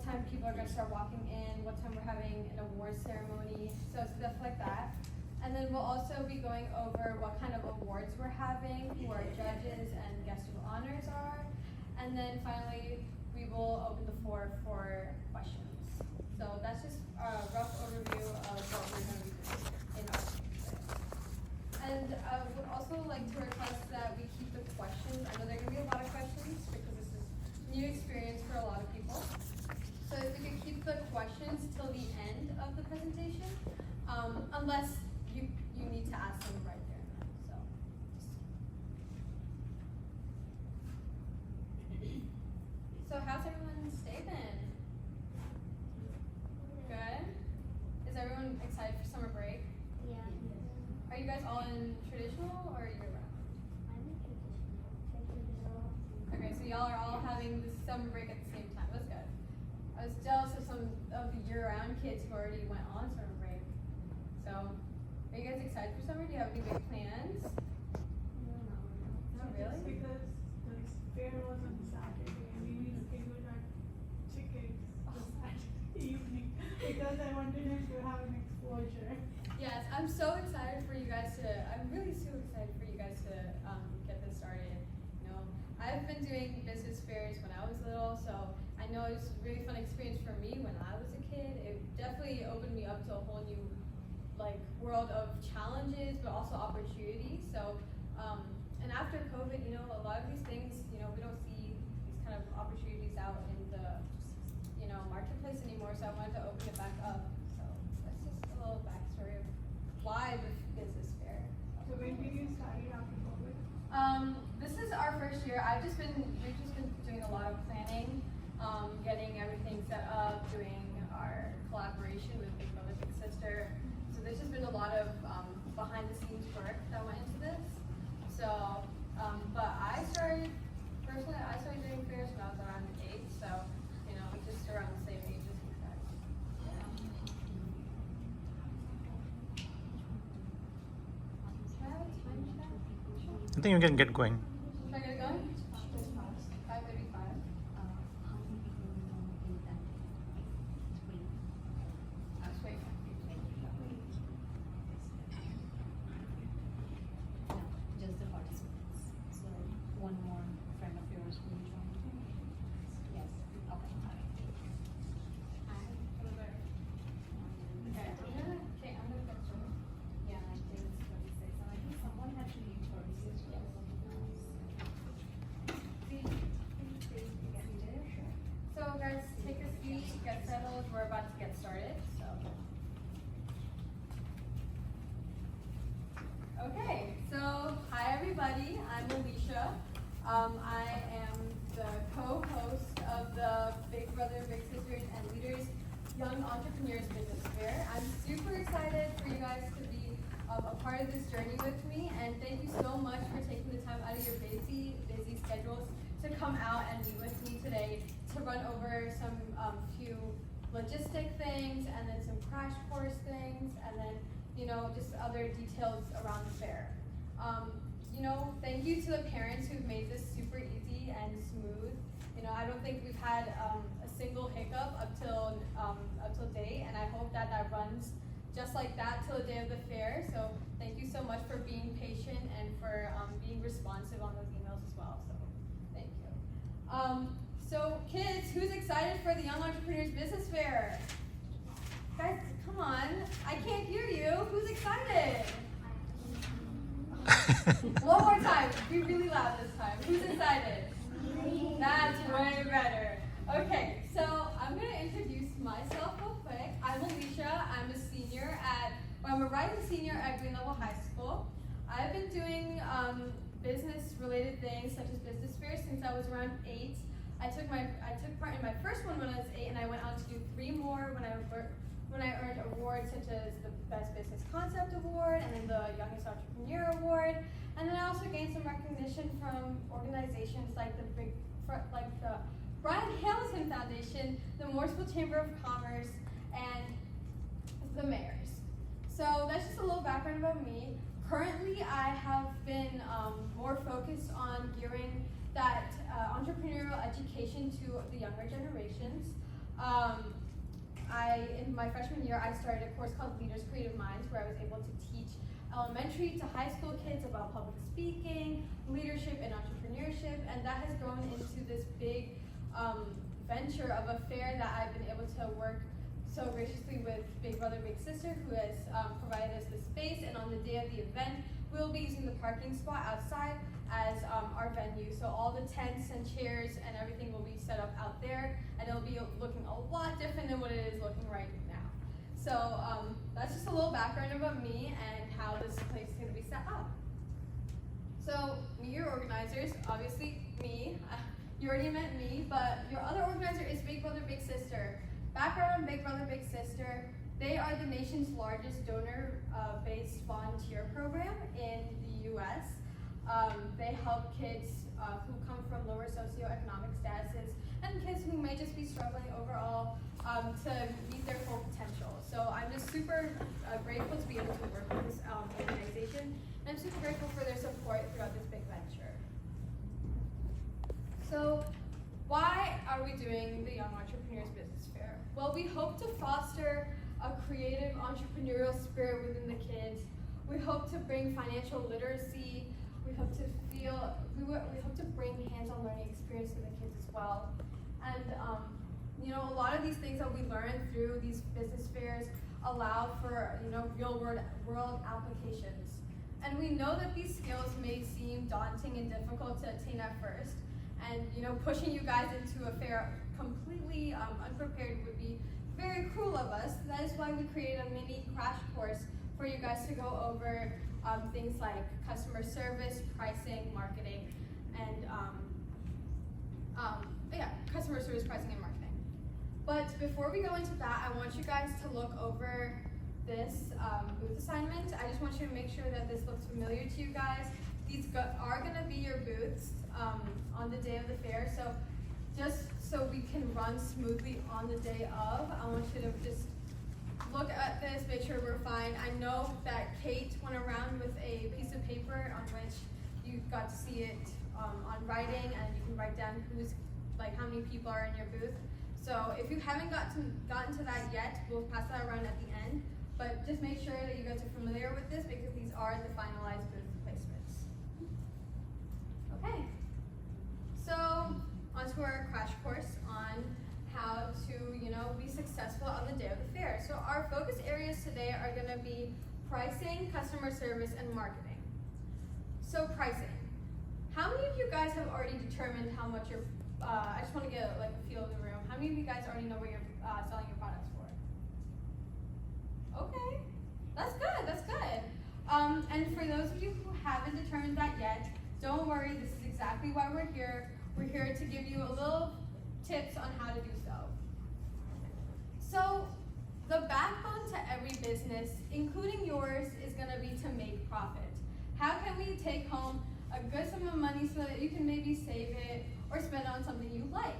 time people are going to start walking in, what time we're having an awards ceremony, so stuff like that. And then we'll also be going over what kind of awards we're having, who our judges and guest of honors are. And then finally, we will open the floor for questions. So that's just a rough overview of what we're going to be doing in our class. And I would also like to request that we keep the questions. I know there are going to be a lot of questions because this is new experience for a lot of people. So if we could keep the questions till the end of the presentation, unless you need to ask them right there. So how's everyone's day been? Good? Is everyone excited for summer break? Yeah. Are you guys all in traditional or year-round? I'm in traditional. Okay, so y'all are all having the summer break at the same time. That's good. I was jealous of some of the year-round kids who already went on summer break. So, are you guys excited for summer? Do you have any big plans? Not really? Because the fair was on Saturday and we scheduled our tickets for Saturday evening because I wanted us to have an exposure. Yes, I'm so excited for you guys to, I'm really so excited for you guys to get this started. You know, I've been doing business fairs when I was little, so I know it's a really fun experience for me when I was a kid. It definitely opened me up to a whole new world of challenges, but also opportunities. So, and after COVID, you know, a lot of these things, you know, we don't see these kind of opportunities out in the, you know, marketplace anymore. So I wanted to open it back up. So that's just a little backstory of why the business fair. So when did you start it after COVID? This is our first year. We've just been doing a lot of planning, getting everything set up, doing our collaboration with Big Brother, Big Sister. So there's just been a lot of behind the scenes work that went into this. So, but I started doing fairs when I was around 8, so, you know, just around the same age as you guys. Yeah. Can I have a time check? I think you can get going. Should I get it going? 5:35. Let's wait. Just the participants. So one more friend of yours will join. Yes. Okay. Okay, I'm gonna get started. Yeah, I think it's 26. And I think someone had to leave first. So guys, take a seat, get settled. We're about to get started. So, okay. So hi everybody. I'm Aalisha. I am the co-host of the Big Brother, Big Sisters, and Leaders Young Entrepreneurs Business Fair. I'm super excited for you guys to be a part of this journey with me, and thank you so much for taking the time out of your busy schedules to come out and meet with me today to run over some few logistic things, and then some crash course things, and then, you know, just other details around the fair. You know, thank you to the parents who've made this super easy and smooth. You know, I don't think we've had a single hiccup up till date, and I hope that runs just like that till the day of the fair. So thank you so much for being patient and for being responsive on those emails as well. So thank you. So kids, who's excited for the Young Entrepreneurs Business Fair? Guys, come on. I can't hear you. Who's excited? One more time. Be really loud this time. Who's excited? That's way better. Okay, so I'm going to introduce myself real quick. I'm Aalisha. I'm a rising senior at Green Level High School. I've been doing business-related things such as business fairs since I was around 8. I took part in my first one when I was 8, and I went on to do 3 more when I earned awards such as the Best Business Concept Award and then the Youngest Entrepreneur Award. And then I also gained some recognition from organizations like the Brian Hamilton Foundation, the Morrisville Chamber of Commerce, and the mayors. So that's just a little background about me. Currently, I have been more focused on gearing that entrepreneurial education to the younger generations. In my freshman year, I started a course called Leaders Creative Minds, where I was able to teach elementary to high school kids about public speaking, leadership, and entrepreneurship, and that has grown into this big venture of a fair that I've been able to work so graciously with Big Brother Big Sister, who has provided us the space, and on the day of the event, we'll be using the parking spot outside as our venue. So all the tents and chairs and everything will be set up out there, and it'll be looking a lot different than what it is looking right now. So that's just a little background about me and how this place is going to be set up. So meet your organizers, obviously me. You already met me, but your other organizer is Big Brother Big Sister. Background on Big Brother Big Sister: they are the nation's largest donor-based volunteer program in the U.S. They help kids who come from lower socioeconomic statuses and kids who may just be struggling overall to meet their full potential. So I'm just super grateful to be able to work with this organization, and I'm super grateful for their support throughout this big venture. So why are we doing the Young Entrepreneurs Business Fair? Well, we hope to foster a creative entrepreneurial spirit within the kids. We hope to bring financial literacy. We hope to bring hands-on learning experience to the kids as well. And a lot of these things that we learn through these business fairs allow for real world applications. And we know that these skills may seem daunting and difficult to attain at first. And pushing you guys into a fair completely unprepared would be very cruel of us. That is why we created a mini crash course for you guys to go over things like customer service, pricing, marketing, and customer service, pricing, and marketing. But before we go into that, I want you guys to look over this booth assignment. I just want you to make sure that this looks familiar to you guys. These are going to be your booths on the day of the fair. So just so we can run smoothly on the day of, I want you to just look at this, make sure we're fine. I know that Kate went around with a piece of paper on which you got to see it on writing, and you can write down how many people are in your booth. So if you haven't gotten to that yet, we'll pass that around at the end. But just make sure that you guys are familiar with this, because these are the finalized booth placements. Okay, so onto our crash course on how to be successful on the day of the fair. So our focus areas today are going to be pricing, customer service, and marketing. So pricing. How many of you guys have already determined how much you're, I just want to get a feel of the room. How many of you guys already know what you're selling your products for? Okay, that's good. And for those of you who haven't determined that yet, don't worry, this is exactly why we're here. We're here to give you a little tips on how to do so. So the backbone to every business, including yours, is going to be to make profit. How can we take home a good sum of money so that you can maybe save it or spend on something you like?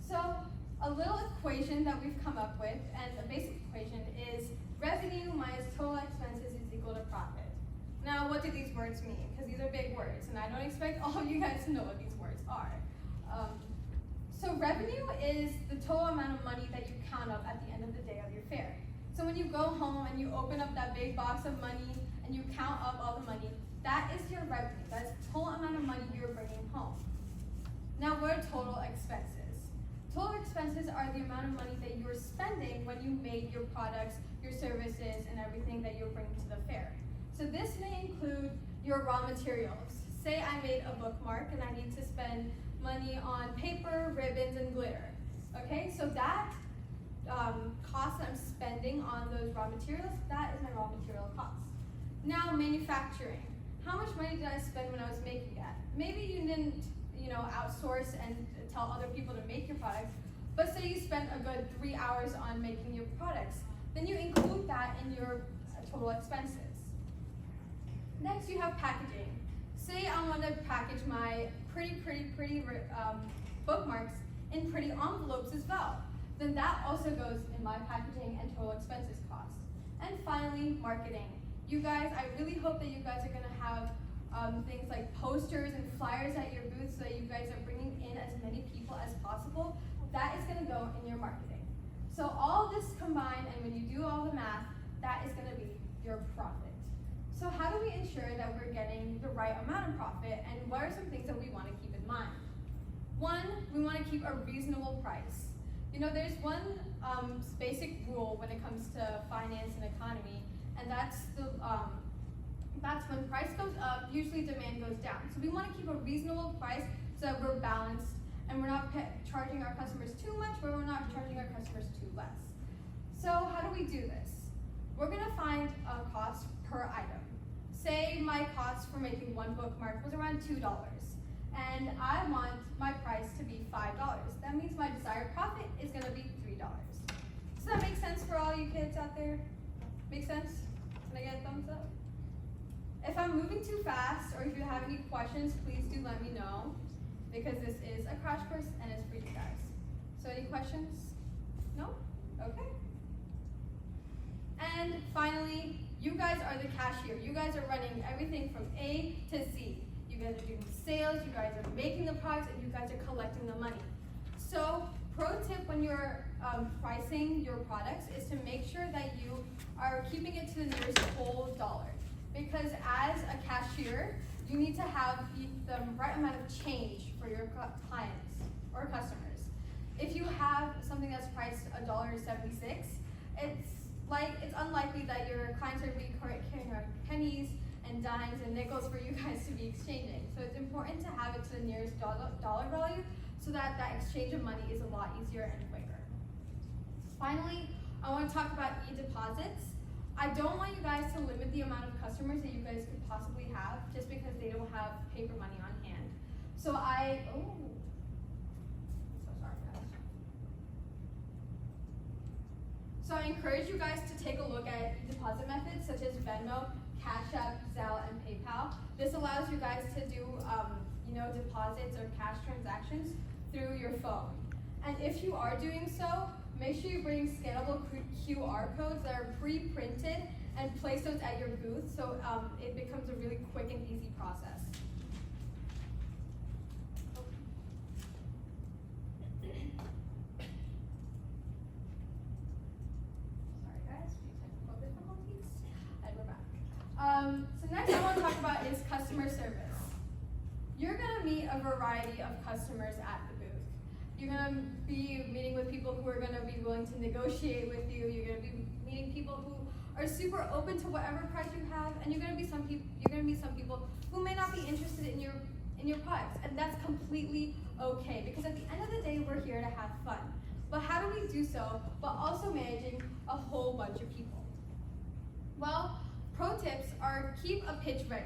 So a little equation that we've come up with, and a basic equation, is revenue minus total expenses is equal to profit. Now, what do these words mean? Because these are big words, and I don't expect all of you guys to know what these words are. So revenue is the total amount of money that you count up at the end of the day of your fair. So when you go home and you open up that big box of money and you count up all the money, that is your revenue. That is the total amount of money you're bringing home. Now, what are total expenses? Total expenses are the amount of money that you're spending when you make your products, your services, and everything that you're bringing to the fair. So this may include your raw materials. Say I made a bookmark and I need to spend money on paper, ribbons, and glitter. Okay, so that cost that I'm spending on those raw materials, that is my raw material cost. Now, manufacturing. How much money did I spend when I was making that? Maybe you didn't, outsource and tell other people to make your products, but say you spent a good 3 hours on making your products, then you include that in your total expenses. Next, you have packaging. Say I want to package my pretty bookmarks in pretty envelopes as well. Then that also goes in my packaging and total expenses cost. And finally, marketing. You guys, I really hope that you guys are going to have things like posters and flyers at your booth so that you guys are bringing in as many people as possible. That is going to go in your marketing. So all this combined, and when you do all the math, that is gonna be your profit. So how do we ensure that we're getting the right amount of profit, and what are some things that we wanna keep in mind? One, we wanna keep a reasonable price. You know, there's one basic rule when it comes to finance and economy, and that's when price goes up, usually demand goes down. So we want to keep a reasonable price so that we're balanced and we're not charging our customers too much, but we're not charging our customers too less. So how do we do this? We're going to find a cost per item. Say my cost for making one bookmark was around $2, and I want my price to be $5. That means my desired profit is going to be $3. Does that make sense for all you kids out there? Make sense? Can I get a thumbs up? If I'm moving too fast, or if you have any questions, please do let me know, because this is a crash course and it's for you guys. So any questions? No? Okay. And finally, you guys are the cashier. You guys are running everything from A to Z. You guys are doing sales, you guys are making the products, and you guys are collecting the money. So, pro tip when you're pricing your products is to make sure that you are keeping it to the nearest whole dollar. Because as a cashier, you need to have the right amount of change for your clients or customers. If you have something that's priced $1.76, it's unlikely that your clients are going to be carrying around pennies and dimes and nickels for you guys to be exchanging. So it's important to have it to the nearest dollar value so that that exchange of money is a lot easier and quicker. Finally, I want to talk about e-deposits. I don't want you guys to limit the amount of customers that you guys could possibly have just because they don't have paper money on hand. So so sorry guys. So I encourage you guys to take a look at deposit methods such as Venmo, Cash App, Zelle, and PayPal. This allows you guys to do deposits or cash transactions through your phone. And if you are doing so, make sure you bring scannable QR codes that are pre-printed and place those at your booth so it becomes a really quick and easy process. Sorry guys, few technical difficulties. And we're back. So next I want to talk about is customer service. You're going to meet a variety of customers at the booth. You're going to be meeting with people who are going to be willing to negotiate with you. You're going to be meeting people who are super open to whatever price you have, and you're going to meet some people who may not be interested in your products, and that's completely okay, because at the end of the day, we're here to have fun. But how do we do so while also managing a whole bunch of people? Well, pro tips are keep a pitch ready.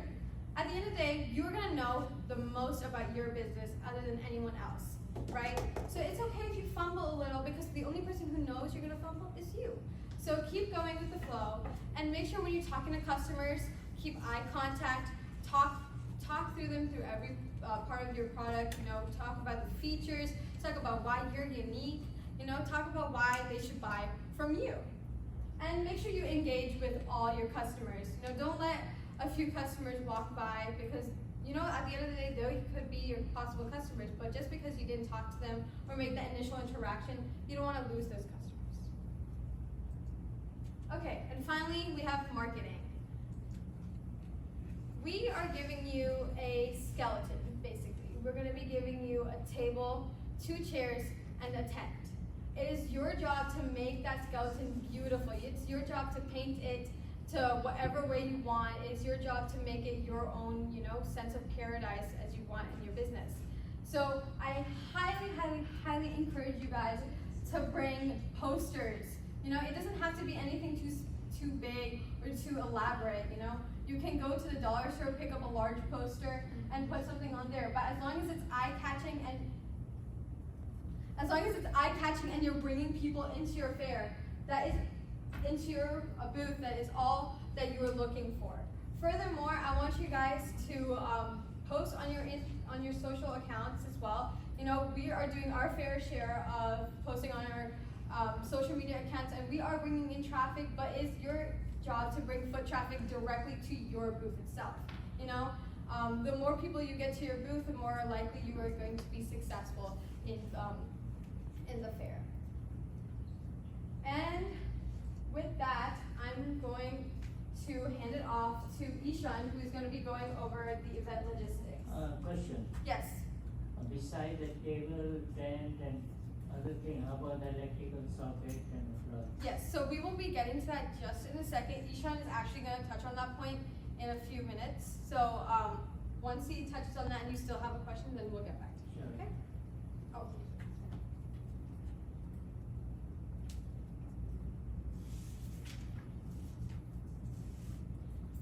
At the end of the day, you're gonna know the most about your business other than anyone else, right? So it's okay if you fumble a little, because the only person who knows you're gonna fumble is you. So keep going with the flow, and make sure when you're talking to customers, keep eye contact, talk through them through every part of your product, talk about the features, talk about why you're unique, talk about why they should buy from you. And make sure you engage with all your customers. Don't let a few customers walk by, because at the end of the day, they could be your possible customers, but just because you didn't talk to them or make that initial interaction, you don't want to lose those customers. Okay, and finally, we have marketing. We are giving you a skeleton, basically. We're going to be giving you a table, 2 chairs, and a tent. It is your job to make that skeleton beautiful. It's your job to paint it to whatever way you want. It's your job to make it your own, sense of paradise as you want in your business. So I highly, highly, highly encourage you guys to bring posters. It doesn't have to be anything too big or too elaborate. You can go to the dollar store, pick up a large poster, and put something on there. But as long as it's eye-catching and you're bringing people into your fair, into your booth, that is all that you are looking for. Furthermore, I want you guys to post on your social accounts as well. We are doing our fair share of posting on our social media accounts, and we are bringing in traffic, but it's your job to bring foot traffic directly to your booth itself. The more people you get to your booth, the more likely you are going to be successful in the fair. Eshaan, who is going to be going over the event logistics. Question. Yes. Beside the cable, tent, and other thing, how about the electrical socket and the plug? Yes, so we will be getting to that just in a second. Eshaan is actually going to touch on that point in a few minutes. So once he touches on that and you still have a question, then we'll get back to you. Sure. Okay? Oh.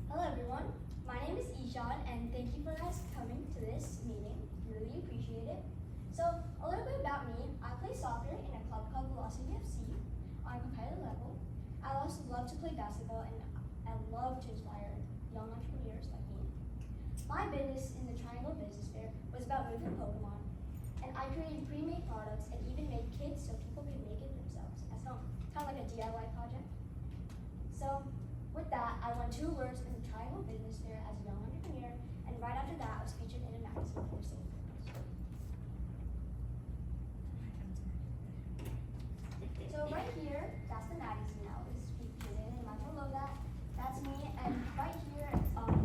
Hello everyone, my name is Eshaan and thank you for guys coming to this meeting. Really appreciate it. So a little bit about me, I play soccer in a club called Velocity FC on a competitive level. I also love to play basketball and I love to inspire young entrepreneurs like me. My business in the Triangle Business Fair was about moving Pokemon, and I created pre-made products and even made kits so people could make it themselves at home, kind of like a DIY project. So with that, I won 2 awards in the Triangle Business Fair as a young entrepreneur, and right after that, I was featured in a magazine for safe purpose. So right here, that's the magazine I was featured in, and right below that, that's me, and right here,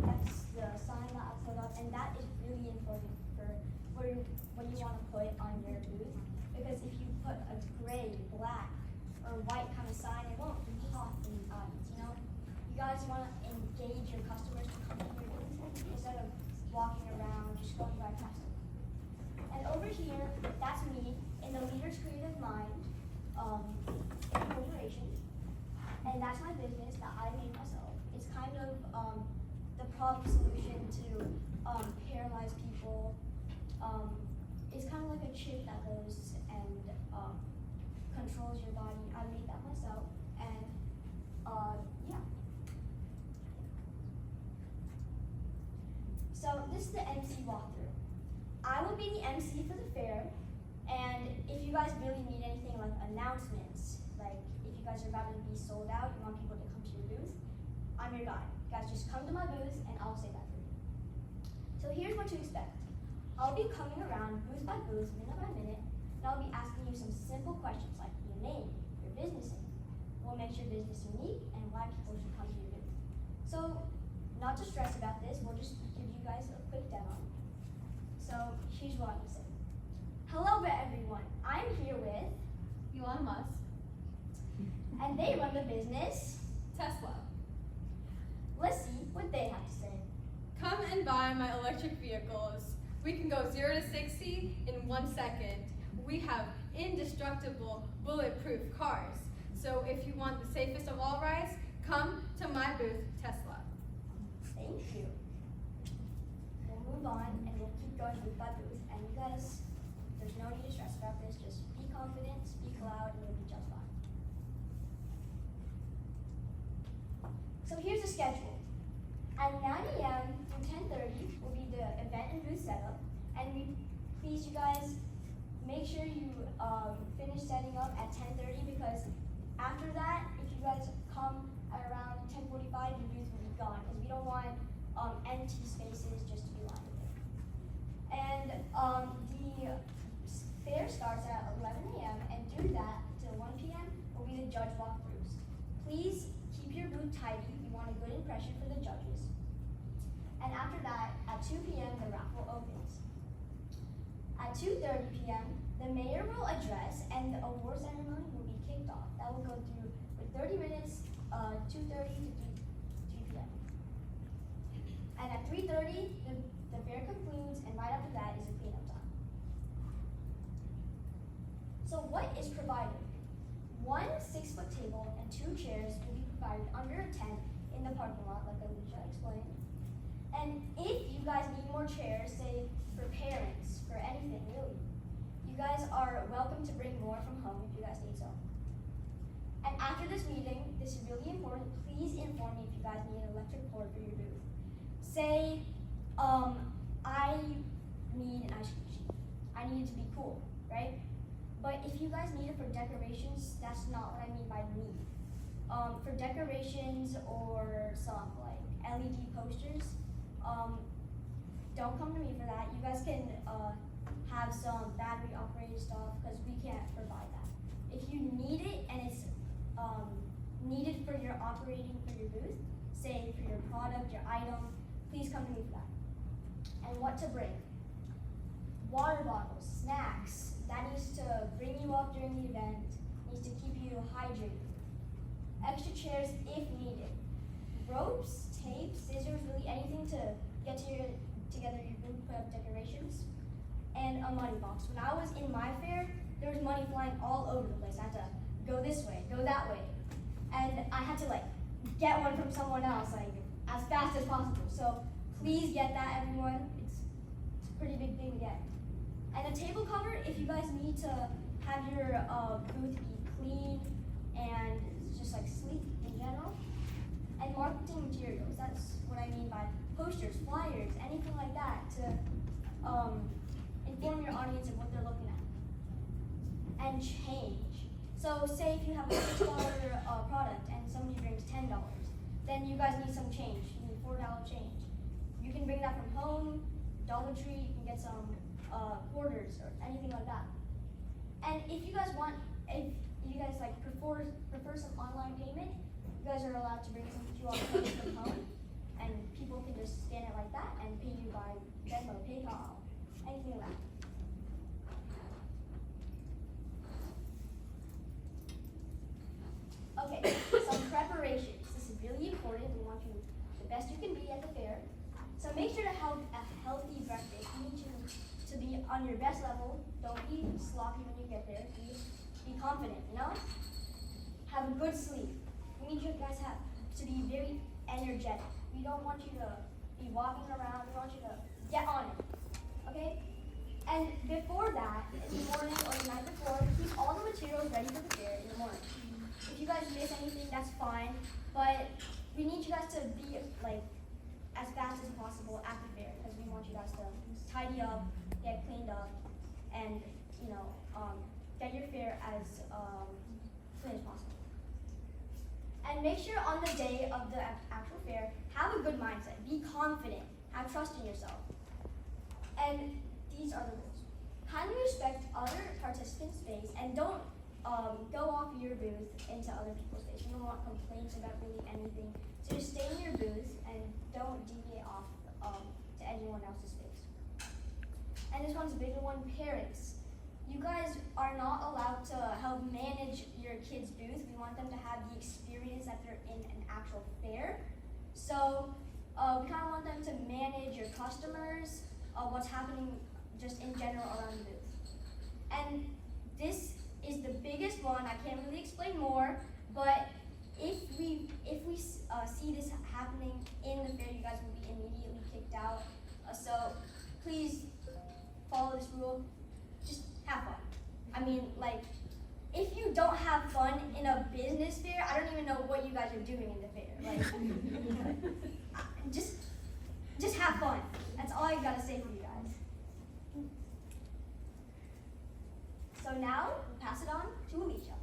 that's the sign that I put up, and that is really important for what you want to put on your booth, because if you put a gray, black, or white kind of sign, it won't pop in the audience, you know? You guys want to engage your customers to come to your booth instead of walking around, just going right past them. And over here, that's me in the Leader's Creative Mind corporation. And that's my business that I made myself. It's kind of the problem solution to paralyzed people. It's kind of like a chip that goes and controls your body. I made that myself, and yeah. So this is the MC walkthrough. I will be the MC for the fair, and if you guys really need anything like announcements, like if you guys are about to be sold out, you want people to come to your booth, I'm your guy. You guys just come to my booth and I'll say that for you. So here's what to expect. I'll be coming around booth by booth, minute by minute, and I'll be asking you some simple questions like your name, your business name, what makes your business unique, and why people should come to your booth. So, not to stress about this, we'll just give you guys a quick demo. So, here's what I'm gonna say. Hello everyone, I'm here with, Elon Musk. and they run the business. Tesla. Let's see what they have to say. Come and buy my electric vehicles. We can go 0 to 60 in 1 second. We have indestructible, bulletproof cars. So if you want the safest of all rides, come to my booth, Tesla. Thank you. We'll move on and we'll keep going booth by booth. And you guys, there's no need to stress about this. Just be confident, speak loud, and you'll be just fine. So here's the schedule. At 9 a.m. through 10:30 will be the event and booth setup. And please, you guys, make sure you finish setting up at 10:30 because after that, if you guys come at around 10:45, your booth will be gone because we don't want empty spaces just to be lined with. And the fair starts at 11 a.m. and through that till 1 p.m. will be the judge walkthroughs. Please keep your booth tidy. We want a good impression for the judges. And after that, at 2 p.m., the raffle opens. At 2:30 p.m., the mayor will address and the award ceremony will be kicked off. That will go through for 30 minutes, 2:30 to 3 p.m. And at 3:30, the fair concludes, and right after that is a cleanup time. So what is provided? 1 6-foot table and 2 chairs will be provided under a tent in the parking lot, like Aalisha explained. And if you guys need more chairs, say for parents, for anything really, you guys are welcome to bring more from home if you guys need so. And after this meeting, this is really important, please inform me if you guys need an electric cord for your booth. Say, I need an ice cream sheet. I need it to be cool, right? But if you guys need it for decorations, that's not what I mean by need. For decorations or some like LED posters, don't come to me for that. You guys can have some battery operated stuff because we can't provide that. If you need it and it's needed for your operating for your booth, say for your product, your item, please come to me for that. And what to bring. Water bottles, snacks, that needs to bring you up during the event, needs to keep you hydrated. Extra chairs if needed. Ropes, tape, scissors, really anything to get together your group, put up decorations. And a money box. When I was in my fair, there was money flying all over the place. I had to go this way, go that way. And I had to get one from someone else, as fast as possible. So please get that, everyone. It's a pretty big thing to get. And a table cover, if you guys need to have your booth be clean and just sleek in general. And marketing materials, that's what I mean by posters, flyers, anything like that to inform your audience of what they're looking at. And change. So say if you have a $6 product and somebody brings $10, then you guys need some change. You need $4 change. You can bring that from home, Dollar Tree, you can get some quarters or anything like that. And if you guys prefer some online payment, you guys are allowed to bring some QR codes from home, and people can just scan it like that and pay you by Venmo, PayPal, anything like that. Okay, some preparations. This is really important. We want you the best you can be at the fair. So make sure to have a healthy breakfast. You need to be on your best level. Don't be sloppy when you get there. Be confident, Have a good sleep. We need you guys to be very energetic. We don't want you to be walking around. We want you to get on it. Okay? And before that, in the morning or the night before, keep all the materials ready for the fair in the morning. If you guys miss anything, that's fine. But we need you guys to be as fast as possible at the fair because we want you guys to tidy up, get cleaned up, and get your fair as clean as possible. And make sure on the day of the actual fair, have a good mindset. Be confident. Have trust in yourself. And these are the rules. Kindly respect other participants' space and don't go off your booth into other people's space. We don't want complaints about really anything. So just stay in your booth and don't deviate off to anyone else's space. And this one's a bigger one, parents. You guys are not allowed to help manage your kids' booth. We want them to have the experience that they're in an actual fair. So we kind of want them to manage your customers, what's happening just in general around the booth. And this is the biggest one. I can't really explain more, but if we see this happening in the fair, you guys will be immediately kicked out. So please follow this rule. Just have fun. I mean, if you don't have fun in a business fair, I don't even know what you guys are doing in the fair. Just have fun. That's all I gotta say for you guys. So now, we'll pass it on to Aalisha.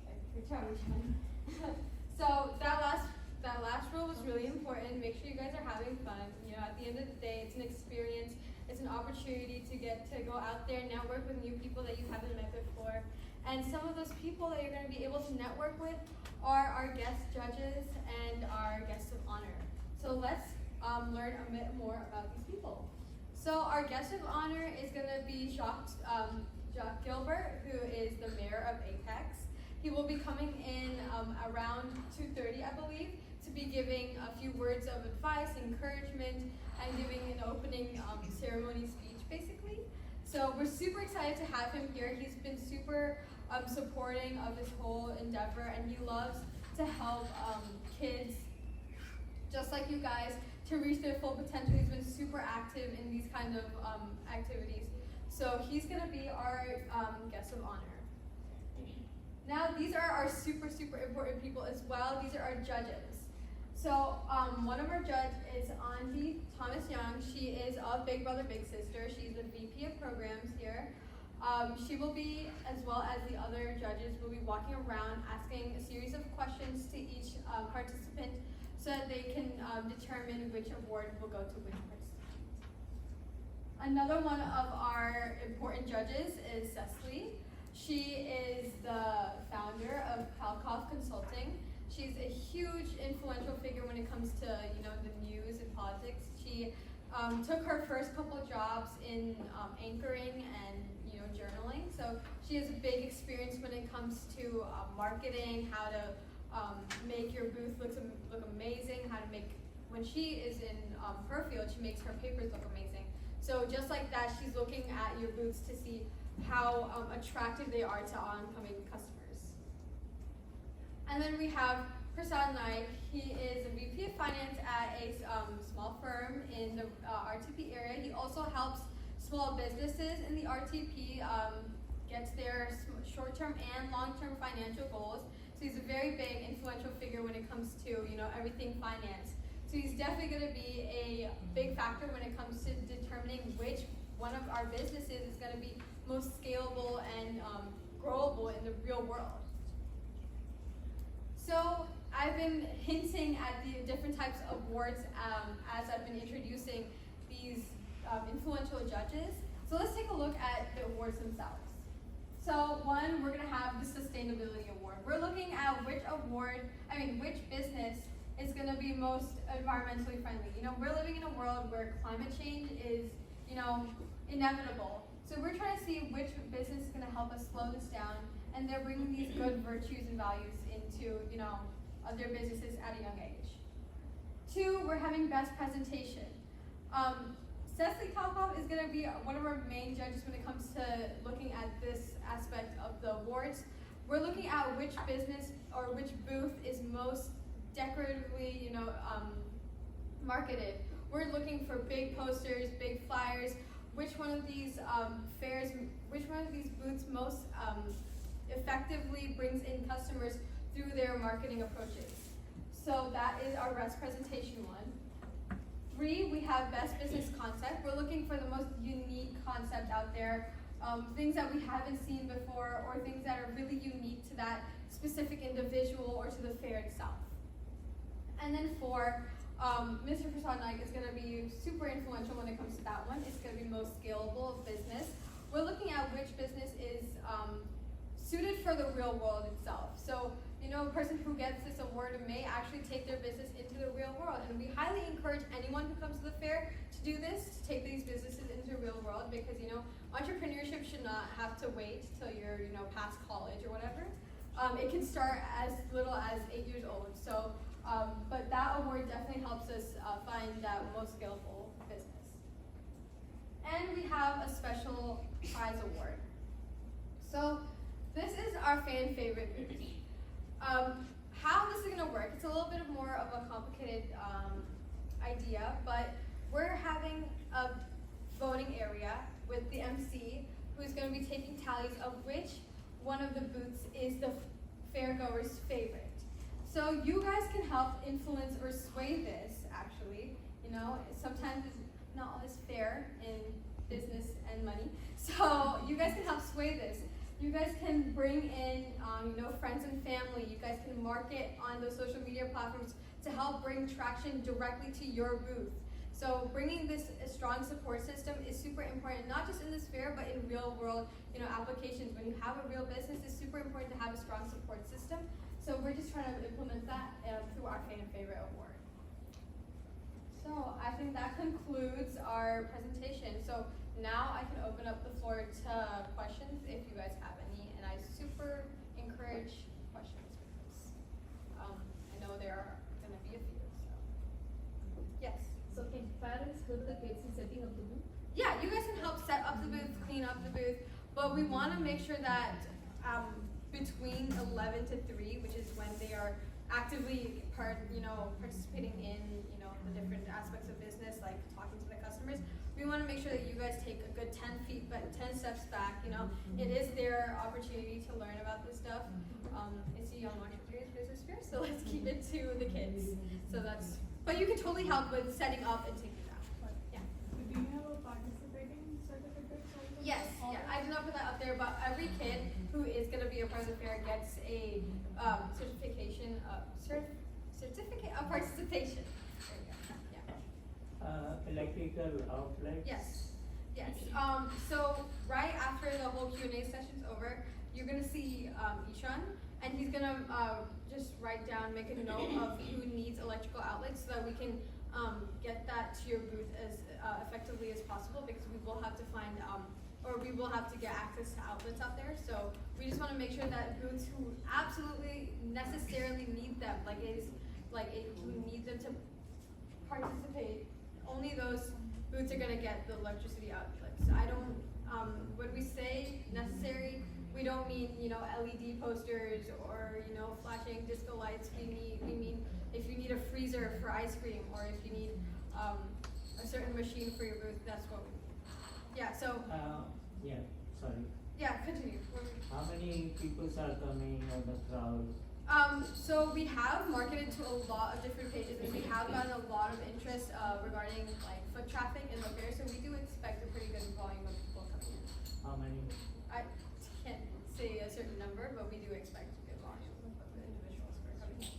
Okay, good job, Eshaan. So that last rule was really important. Make sure you guys are having fun. At the end of the day, it's an experience. It's an opportunity to get to go out there and network with new people that you haven't met before. And some of those people that you're going to be able to network with are our guest judges and our guests of honor. So let's learn a bit more about these people. So our guest of honor is going to be Jacques Gilbert, who is the mayor of Apex. He will be coming in around 2:30, I believe, to be giving a few words of advice, encouragement, and giving an opening ceremony speech, basically. So we're super excited to have him here. He's been super supporting of this whole endeavor, and he loves to help kids, just like you guys, to reach their full potential. He's been super active in these kind of activities. So he's gonna be our guest of honor. Now these are our super important people as well. These are our judges. So one of our judges is Andy Thomas Young. She is of Big Brother Big Sister. She's the VP of programs here. She will be, as well as the other judges, will be walking around asking a series of questions to each participant so that they can determine which award will go to which participant. Another one of our important judges is Cecily. She is the founder of Palkoff Consulting. She's a huge influential figure when it comes to the news and politics. She took her first couple jobs in anchoring and journaling. So she has a big experience when it comes to marketing, how to make your booth look amazing, how to make, when she is in her field, she makes her papers look amazing. So just like that, she's looking at your booths to see how attractive they are to oncoming customers. And then we have Naik. He is a VP of Finance at a small firm in the RTP area. He also helps small businesses in the RTP gets their short-term and long-term financial goals. So he's a very big influential figure when it comes to everything finance. So he's definitely going to be a big factor when it comes to determining which one of our businesses is going to be most scalable and growable in the real world. So I've been hinting at the different types of awards as I've been introducing these influential judges. So let's take a look at the awards themselves. So one, we're gonna have the Sustainability Award. We're looking at which business is gonna be most environmentally friendly. We're living in a world where climate change is, inevitable. So we're trying to see which business is gonna help us slow this down, and they're bringing these good virtues and values into, their businesses at a young age. Two, we're having best presentation. Cecily Kalkov is going to be one of our main judges when it comes to looking at this aspect of the awards. We're looking at which business or which booth is most decoratively, marketed. We're looking for big posters, big flyers. Which one of these which one of these booths most effectively brings in customers through their marketing approaches. So that is our best presentation one. Three, we have best business concept. We're looking for the most unique concept out there, things that we haven't seen before, or things that are really unique to that specific individual or to the fair itself. And then four, Mr. Naik is going to be super influential when it comes to that one. It's going to be most scalable business. We're looking at which business is suited for the real world itself. So, a person who gets this award may actually take their business into the real world. And we highly encourage anyone who comes to the fair to do this, to take these businesses into the real world, because, entrepreneurship should not have to wait till you're, past college or whatever. It can start as little as 8 years old. So, but that award definitely helps us find that most skillful business. And we have a special prize award. So this is our fan favorite booth. How this is going to work, it's a little bit more of a complicated idea, but we're having a voting area with the MC who's going to be taking tallies of which one of the booths is the fairgoer's favorite. So you guys can help influence or sway this, actually. Sometimes it's not always fair in business and money. So you guys can help sway this. You guys can bring in, friends and family. You guys can market on those social media platforms to help bring traction directly to your booth. So bringing this strong support system is super important, not just in this fair, but in real world, applications. When you have a real business, it's super important to have a strong support system. So we're just trying to implement that through our Fan Favorite Award. So I think that concludes our presentation. So now I can open up the floor to questions if you guys have any, and I super encourage questions for this. I know there are going to be a few, so. Yes? So can parents help the kids in setting up the booth? Yeah, you guys can help set up the booth, clean up the booth, but we want to make sure that between 11 to 3, which is when they are actively participating in the different aspects of business, like talking to the customers, we want to make sure that you guys take a good 10 steps back. It is their opportunity to learn about this stuff. It's a young entrepreneurs business fair, so let's keep it to the kids. So but you can totally help with setting up and taking that. Yeah. Do you have a participating certificate? Yes, yeah, I did not put that up there, but every kid who is going to be a part of the fair gets a certificate of participation. There you go. Yeah. Electrical outlets. Yes. So right after the whole Q&A session's over, you're gonna see Eshaan, and he's gonna just write down, make a note of who needs electrical outlets, so that we can get that to your booth as effectively as possible, because we will have to find or we will have to get access to outlets out there. So we just want to make sure that booths who absolutely necessarily need them, who need them to participate, only those booths are gonna get the electricity outlets. I don't, when we say necessary, we don't mean, LED posters or, flashing disco lights. We mean if you need a freezer for ice cream, or if you need a certain machine for your booth, that's what we need. Yeah, so. Yeah, sorry. Yeah, continue. How many people are coming on the crowd? So we have marketed to a lot of different pages, and we have gotten a lot of interest regarding foot traffic in the fair. So we do expect a pretty good volume of people coming in. How many? I can't say a certain number, but we do expect a good volume of individuals who are coming in.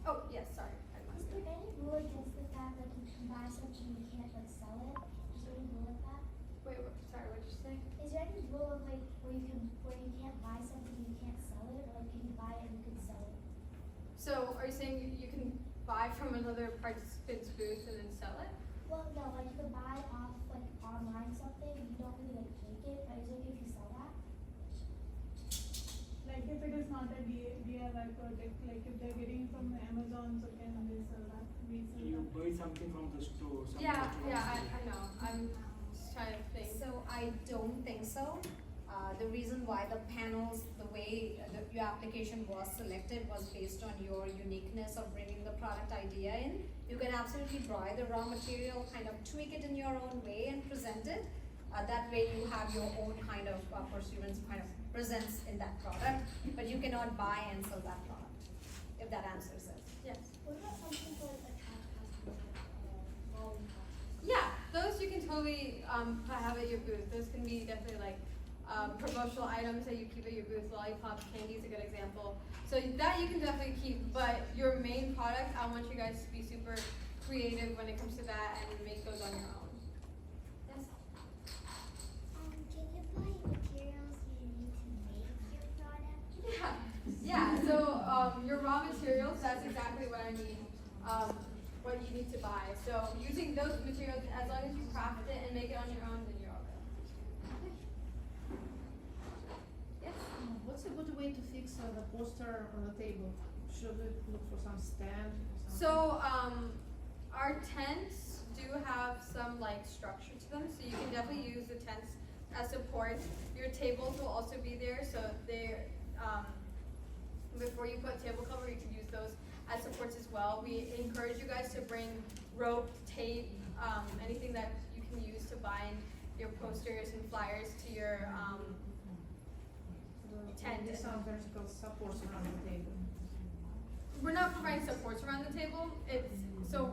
Oh yes, sorry. I Is there any rule against the fact that you can buy something and you can't sell it? Is there any rule of that? Wait, sorry, what did you say? Is there any rule of where you can't buy something and you can't sell it, or can you buy it and you can sell it? So are you saying you can buy from another participant's booth and then sell it? Well, no, you can buy off online something and you don't really make it, but is it okay if you sell that? Like if it is not a DIY project, like if they're getting from Amazon, so can they sell that? You buy something from the store. Something Yeah, that you yeah, want to I know. I'm just trying to think. So I don't think so. The reason why the panels, the way your application was selected was based on your uniqueness of bringing the product idea in. You can absolutely buy the raw material, kind of tweak it in your own way and present it. That way you have your own kind of pursuance kind of presence in that product, but you cannot buy and sell that product, if that answers it. Yes. What about something for a trash basket, volume box? Yeah, those you can totally have at your booth. Those can be definitely promotional items that you keep at your booth. Lollipops, candy is a good example. So that you can definitely keep, but your main product, I want you guys to be super creative when it comes to that and make those on your own. Yes? Can you buy materials you need to make your product? Yeah, so your raw materials, that's exactly what I need, what you need to buy. So using those materials, as long as you craft it and make it on your own, then you're all good. Yes? What's a good way to fix the poster on the table? Should we look for some stand or something? So our tents do have some structure to them, so you can definitely use the tents as supports. Your tables will also be there, so they're before you put table cover, you can use those as supports as well. We encourage you guys to bring rope, tape, anything that you can use to bind your posters and flyers to your tent. These are vertical supports around the table. We're not providing supports around the table. It's so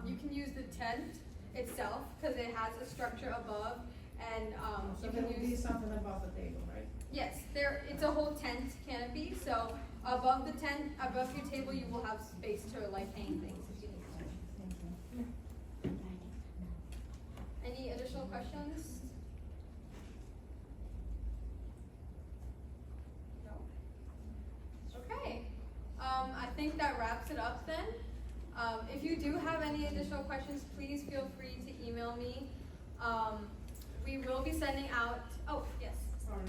you can use the tent itself because it has a structure above, and So you there can will be use. something above the table, right? Yes, it's a whole tent canopy. So above the tent, above your table, you will have space to hang things if you need to. Any additional questions? No. Okay. I think that wraps it up then. If you do have any additional questions, please feel free to email me. We will be sending out. Oh yes. Sorry,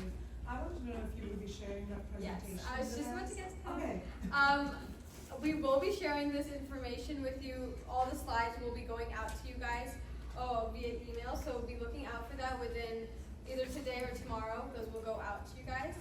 I was wondering if you would be sharing that Yes, presentation. I was just about to get to that. Okay. We will be sharing this information with you. All the slides will be going out to you guys via email, so be looking out for that within either today or tomorrow. Those will go out to you guys.